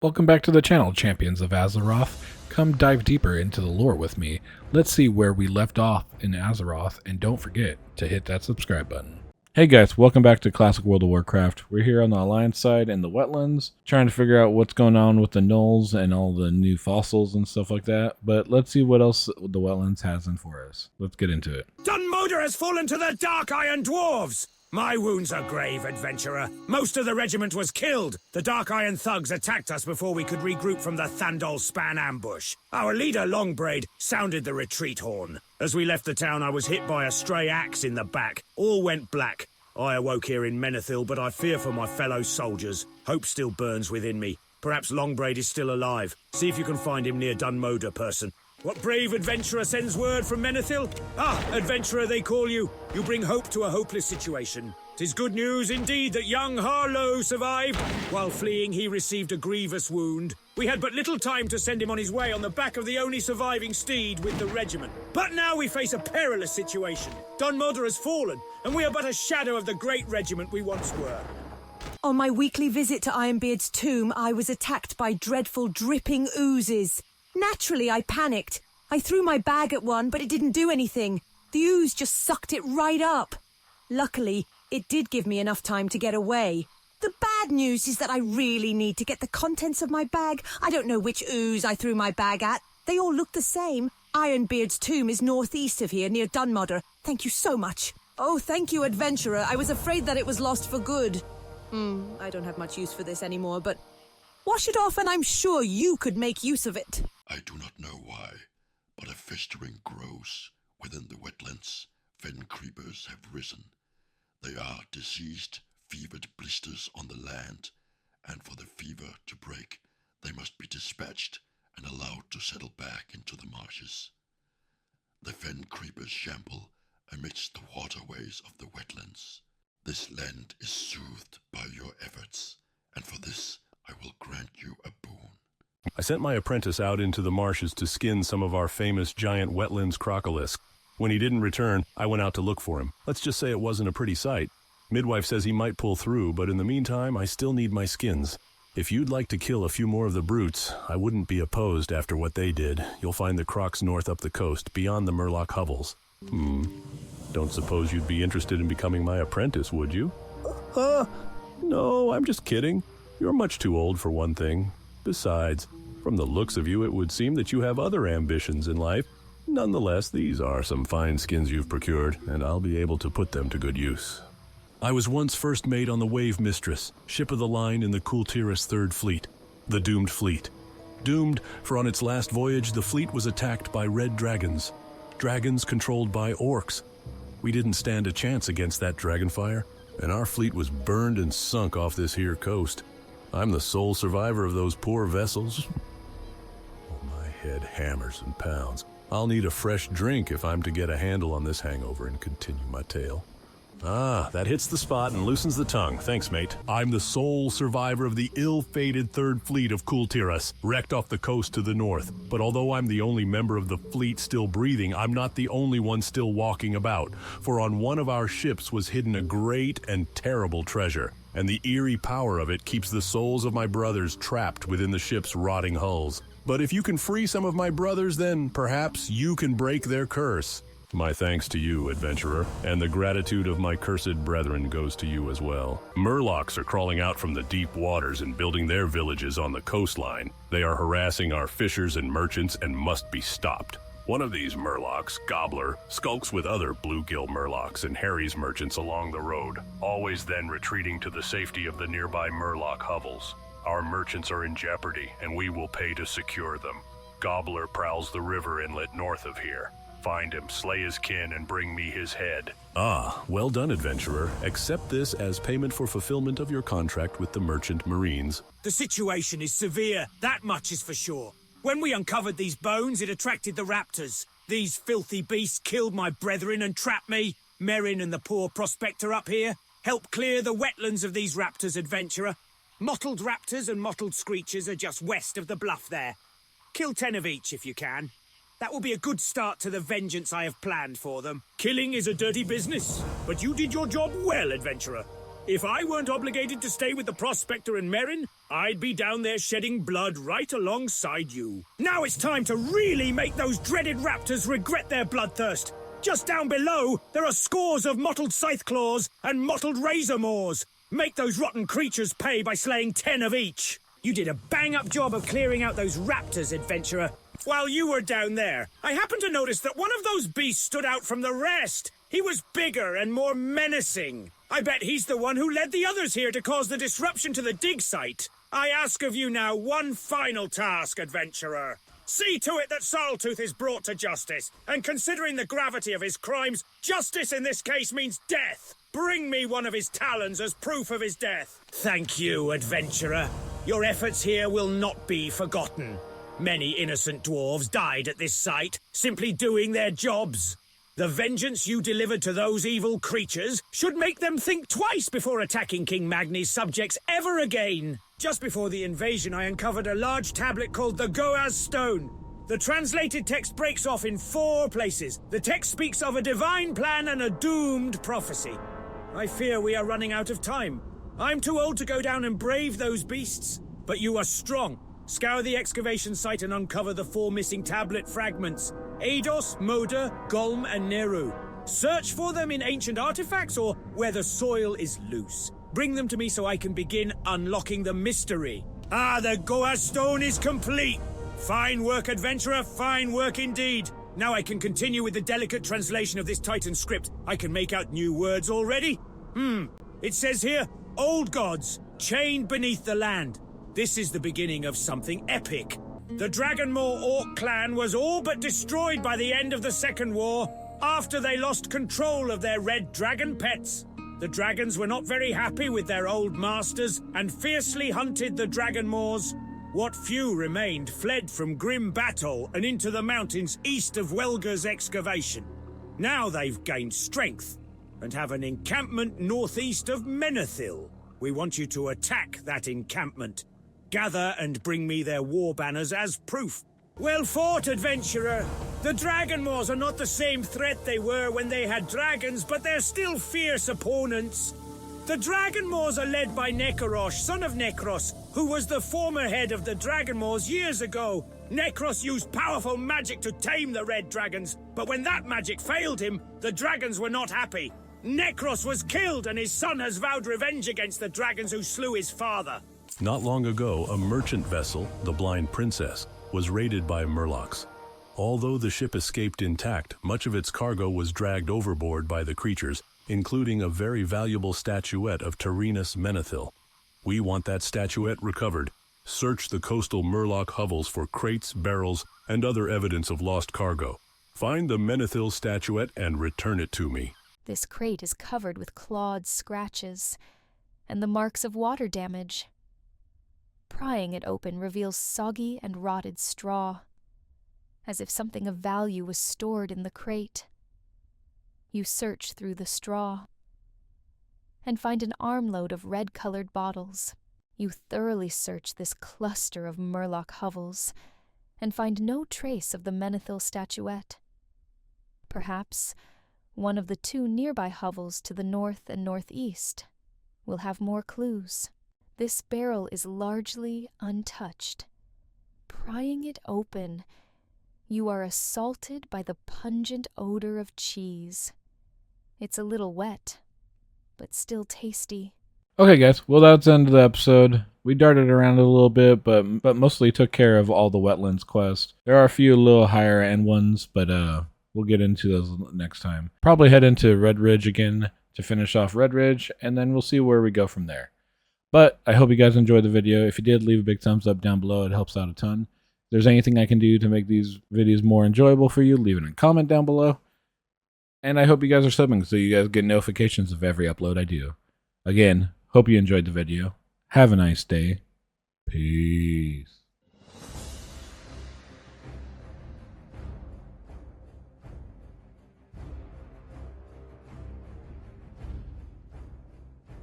Welcome back to the channel, champions of Azeroth. Come dive deeper into the lore with me. Let's see where we left off in Azeroth, and don't forget to hit that subscribe button. Hey guys, welcome back to Classic World of Warcraft. We're here on the Alliance side in the wetlands, trying to figure out what's going on with the gnolls and all the new fossils and stuff like that. But let's see what else the wetlands has in for us. Let's get into it. Dunmoder has fallen to the Dark Iron Dwarves! My wounds are grave, adventurer. Most of the regiment was killed. The Dark Iron thugs attacked us before we could regroup from the Thandol Span ambush. Our leader, Longbraid, sounded the retreat horn. As we left the town, I was hit by a stray axe in the back. All went black. I awoke here in Menethil, but I fear for my fellow soldiers. Hope still burns within me. Perhaps Longbraid is still alive. See if you can find him near Dunmoder, person. What brave adventurer sends word from Menethil? Ah, adventurer they call you. You bring hope to a hopeless situation. 'Tis good news indeed that young Harlow survived. While fleeing, he received a grievous wound. We had but little time to send him on his way on the back of the only surviving steed with the regiment. But now we face a perilous situation. Dunmoder has fallen, and we are but a shadow of the great regiment we once were. On my weekly visit to Ironbeard's tomb, I was attacked by dreadful dripping oozes. Naturally, I panicked. I threw my bag at one, but it didn't do anything. The ooze just sucked it right up. Luckily, it did give me enough time to get away. The bad news is that I really need to get the contents of my bag. I don't know which ooze I threw my bag at. They all look the same. Ironbeard's tomb is northeast of here, near Dunmoder. Thank you so much. Oh, thank you, adventurer. I was afraid that it was lost for good. I don't have much use for this anymore, but wash it off and I'm sure you could make use of it. I do not know why, but a festering grows within the wetlands. Fen creepers have risen. They are diseased, fevered blisters on the land, and for the fever to break, they must be dispatched and allowed to settle back into the marshes. The fen creepers shamble amidst the waterways of the wetlands. This land is soothed by your efforts, and for this I will grant you a boon. I sent my apprentice out into the marshes to skin some of our famous giant wetlands crocolisk. When he didn't return, I went out to look for him. Let's just say it wasn't a pretty sight. Midwife says he might pull through, but in the meantime, I still need my skins. If you'd like to kill a few more of the brutes, I wouldn't be opposed after what they did. You'll find the crocs north up the coast, beyond the Murloc hovels. Don't suppose you'd be interested in becoming my apprentice, would you? No, I'm just kidding. You're much too old for one thing. Besides, from the looks of you, it would seem that you have other ambitions in life. Nonetheless, these are some fine skins you've procured, and I'll be able to put them to good use. I was once first mate on the Wave Mistress, ship of the line in the Kultiras Third Fleet, the Doomed Fleet. Doomed, for on its last voyage, the fleet was attacked by red dragons. Dragons controlled by orcs. We didn't stand a chance against that dragonfire, and our fleet was burned and sunk off this here coast. I'm the sole survivor of those poor vessels. Oh, my head hammers and pounds. I'll need a fresh drink if I'm to get a handle on this hangover and continue my tale. Ah, that hits the spot and loosens the tongue. Thanks, mate. I'm the sole survivor of the ill-fated Third Fleet of Kultiras, wrecked off the coast to the north. But although I'm the only member of the fleet still breathing, I'm not the only one still walking about. For on one of our ships was hidden a great and terrible treasure, and the eerie power of it keeps the souls of my brothers trapped within the ship's rotting hulls. But if you can free some of my brothers, then perhaps you can break their curse. My thanks to you, adventurer, and the gratitude of my cursed brethren goes to you as well. Murlocs are crawling out from the deep waters and building their villages on the coastline. They are harassing our fishers and merchants and must be stopped. One of these Murlocs, Gobbler, skulks with other bluegill Murlocs and Harry's merchants along the road, always then retreating to the safety of the nearby Murloc hovels. Our merchants are in jeopardy, and we will pay to secure them. Gobbler prowls the river inlet north of here. Find him, slay his kin, and bring me his head. Ah, well done, adventurer. Accept this as payment for fulfillment of your contract with the merchant marines. The situation is severe, that much is for sure. When we uncovered these bones, it attracted the raptors. These filthy beasts killed my brethren and trapped me. Merrin and the poor prospector up here help clear the wetlands of these raptors, adventurer. Mottled raptors and mottled screechers are just west of the bluff there. Kill 10 of each if you can. That will be a good start to the vengeance I have planned for them. Killing is a dirty business, but you did your job well, adventurer. If I weren't obligated to stay with the Prospector and Merrin, I'd be down there shedding blood right alongside you. Now it's time to really make those dreaded raptors regret their bloodthirst. Just down below, there are scores of mottled scythe claws and mottled razor maws. Make those rotten creatures pay by slaying 10 of each. You did a bang-up job of clearing out those raptors, adventurer. While you were down there, I happened to notice that one of those beasts stood out from the rest. He was bigger and more menacing. I bet he's the one who led the others here to cause the disruption to the dig site. I ask of you now one final task, adventurer. See to it that Sawtooth is brought to justice, and considering the gravity of his crimes, justice in this case means death. Bring me one of his talons as proof of his death. Thank you, adventurer. Your efforts here will not be forgotten. Many innocent dwarves died at this site, simply doing their jobs. The vengeance you delivered to those evil creatures should make them think twice before attacking King Magni's subjects ever again. Just before the invasion, I uncovered a large tablet called the Goaz Stone. The translated text breaks off in 4 places. The text speaks of a divine plan and a doomed prophecy. I fear we are running out of time. I'm too old to go down and brave those beasts, but you are strong. Scour the excavation site and uncover the 4 missing tablet fragments. Ados, Moda, Golm, and Neru. Search for them in ancient artifacts or where the soil is loose. Bring them to me so I can begin unlocking the mystery. Ah, the Goaz Stone is complete! Fine work, adventurer, fine work indeed. Now I can continue with the delicate translation of this Titan script. I can make out new words already. It says here, old gods, chained beneath the land. This is the beginning of something epic. The Dragonmaw Orc clan was all but destroyed by the end of the Second War, after they lost control of their red dragon pets. The dragons were not very happy with their old masters, and fiercely hunted the Dragonmaws. What few remained fled from grim battle and into the mountains east of Welger's excavation. Now they've gained strength, and have an encampment northeast of Menethil. We want you to attack that encampment. Gather and bring me their war banners as proof. Well fought, adventurer. The Dragonmaws are not the same threat they were when they had dragons, but they're still fierce opponents. The Dragonmaws are led by Nekorosh, son of Nekros, who was the former head of the Dragonmaws years ago. Nekros used powerful magic to tame the red dragons, but when that magic failed him, the dragons were not happy. Nekros was killed, and his son has vowed revenge against the dragons who slew his father. Not long ago, a merchant vessel, the Blind Princess, was raided by Murlocs. Although the ship escaped intact, much of its cargo was dragged overboard by the creatures, including a very valuable statuette of Tyrannus Menethil. We want that statuette recovered. Search the coastal Murloc hovels for crates, barrels, and other evidence of lost cargo. Find the Menethil statuette and return it to me. This crate is covered with clawed scratches and the marks of water damage. Prying it open reveals soggy and rotted straw, as if something of value was stored in the crate. You search through the straw and find an armload of red-colored bottles. You thoroughly search this cluster of Murloc hovels and find no trace of the Menethil statuette. Perhaps one of the 2 nearby hovels to the north and northeast will have more clues. This barrel is largely untouched. Prying it open, you are assaulted by the pungent odor of cheese. It's a little wet, but still tasty. Okay, guys. Well, that's the end of the episode. We darted around a little bit, but mostly took care of all the wetlands quests. There are a few little higher end ones, but we'll get into those next time. Probably head into Red Ridge again to finish off Red Ridge, and then we'll see where we go from there. But I hope you guys enjoyed the video. If you did, leave a big thumbs up down below. It helps out a ton. If there's anything I can do to make these videos more enjoyable for you, leave it in a comment down below. And I hope you guys are subbing so you guys get notifications of every upload I do. Again, hope you enjoyed the video. Have a nice day. Peace.